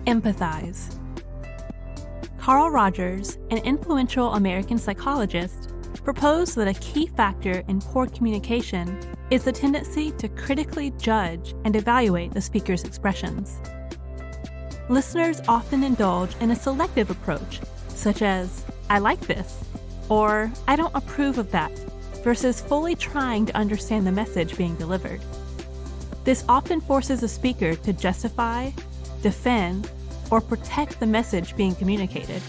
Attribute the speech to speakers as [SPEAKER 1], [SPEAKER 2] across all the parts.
[SPEAKER 1] Empathize. Carl Rogers, an influential American psychologist, proposed that a key factor in poor communication is the tendency to critically judge and evaluate the speaker's expressions. Listeners often indulge in a selective approach, such as, "I like this," or "I don't approve of that," versus fully trying to understand the message being delivered. This often forces the speaker to justify, defend, or protect the message being communicated.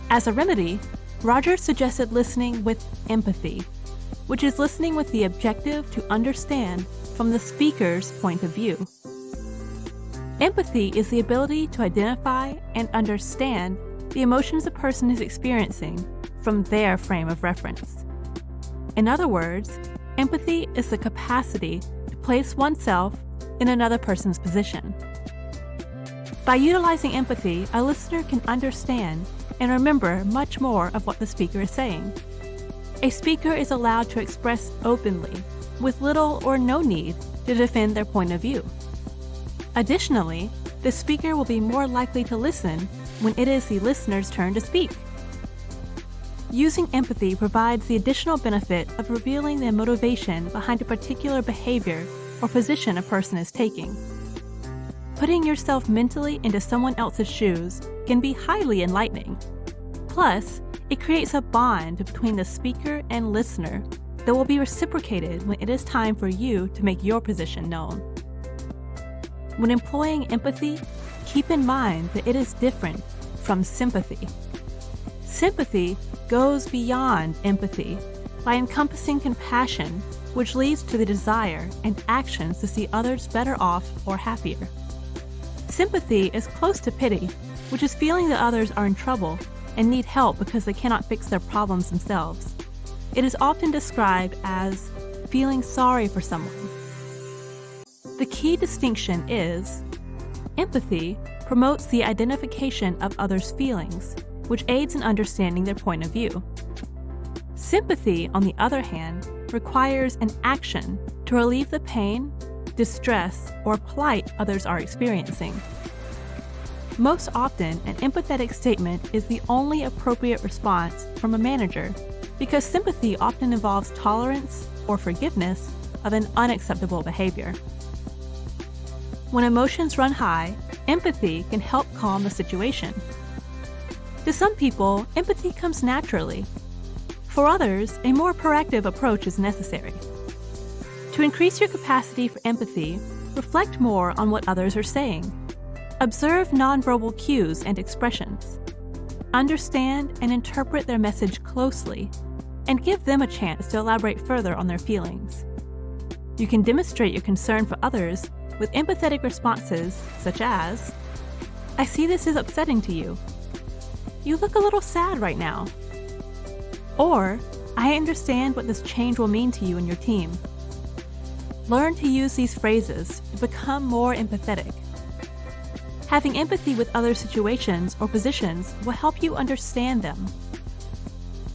[SPEAKER 1] As a remedy, Rogers suggested listening with empathy, which is listening with the objective to understand from the speaker's point of view. Empathy is the ability to identify and understand the emotions a person is experiencing from their frame of reference. In other words, empathy is the capacity to place oneself in another person's position. By utilizing empathy, a listener can understand and remember much more of what the speaker is saying. A speaker is allowed to express openly, with little or no need to defend their point of view. Additionally, the speaker will be more likely to listen when it is the listener's turn to speak. Using empathy provides the additional benefit of revealing the motivation behind a particular behavior or position a person is taking. Putting yourself mentally into someone else's shoes can be highly enlightening. Plus, it creates a bond between the speaker and listener that will be reciprocated when it is time for you to make your position known. When employing empathy, keep in mind that it is different from sympathy. Sympathy goes beyond empathy by encompassing compassion, which leads to the desire and actions to see others better off or happier. Sympathy is close to pity, which is feeling that others are in trouble and need help because they cannot fix their problems themselves. It is often described as feeling sorry for someone. The key distinction is, empathy promotes the identification of others' feelings, which aids in understanding their point of view. Sympathy, on the other hand, requires an action to relieve the pain, distress, or plight others are experiencing. Most often, an empathetic statement is the only appropriate response from a manager because sympathy often involves tolerance or forgiveness of an unacceptable behavior. When emotions run high, empathy can help calm the situation. To some people, empathy comes naturally. For others, a more proactive approach is necessary. To increase your capacity for empathy, reflect more on what others are saying. Observe nonverbal cues and expressions. Understand and interpret their message closely, and give them a chance to elaborate further on their feelings. You can demonstrate your concern for others with empathetic responses such as, "I see this is upsetting to you. You look a little sad right now." Or, "I understand what this change will mean to you and your team." Learn to use these phrases to become more empathetic. Having empathy with other situations or positions will help you understand them.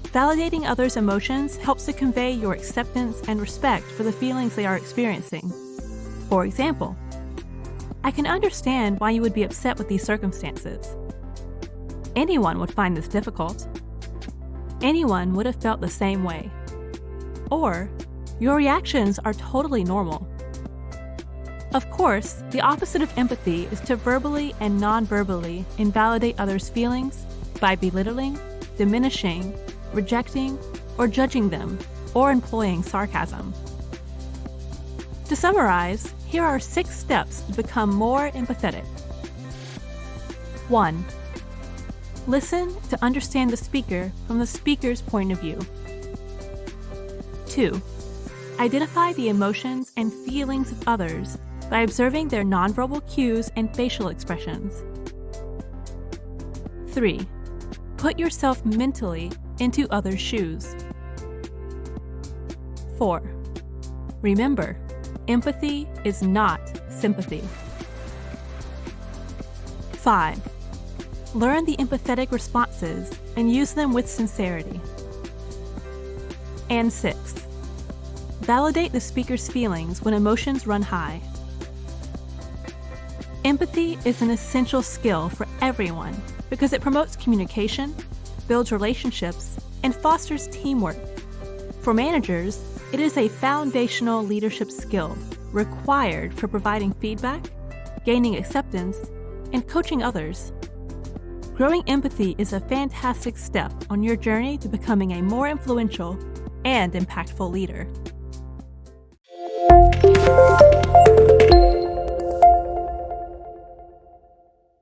[SPEAKER 1] Validating others' emotions helps to convey your acceptance and respect for the feelings they are experiencing. For example, "I can understand why you would be upset with these circumstances. Anyone would find this difficult. Anyone would have felt the same way." Or, "Your reactions are totally normal." Of course, the opposite of empathy is to verbally and non-verbally invalidate others' feelings by belittling, diminishing, rejecting, or judging them, or employing sarcasm. To summarize, here are 6 steps to become more empathetic. 1. Listen to understand the speaker from the speaker's point of view. 2. Identify the emotions and feelings of others by observing their nonverbal cues and facial expressions. 3. Put yourself mentally into others' shoes. 4. Remember, empathy is not sympathy. 5. Learn the empathetic responses and use them with sincerity. And 6. Validate the speaker's feelings when emotions run high. Empathy is an essential skill for everyone because it promotes communication, builds relationships, and fosters teamwork. For managers, it is a foundational leadership skill required for providing feedback, gaining acceptance, and coaching others. Growing empathy is a fantastic step on your journey to becoming a more influential and impactful leader.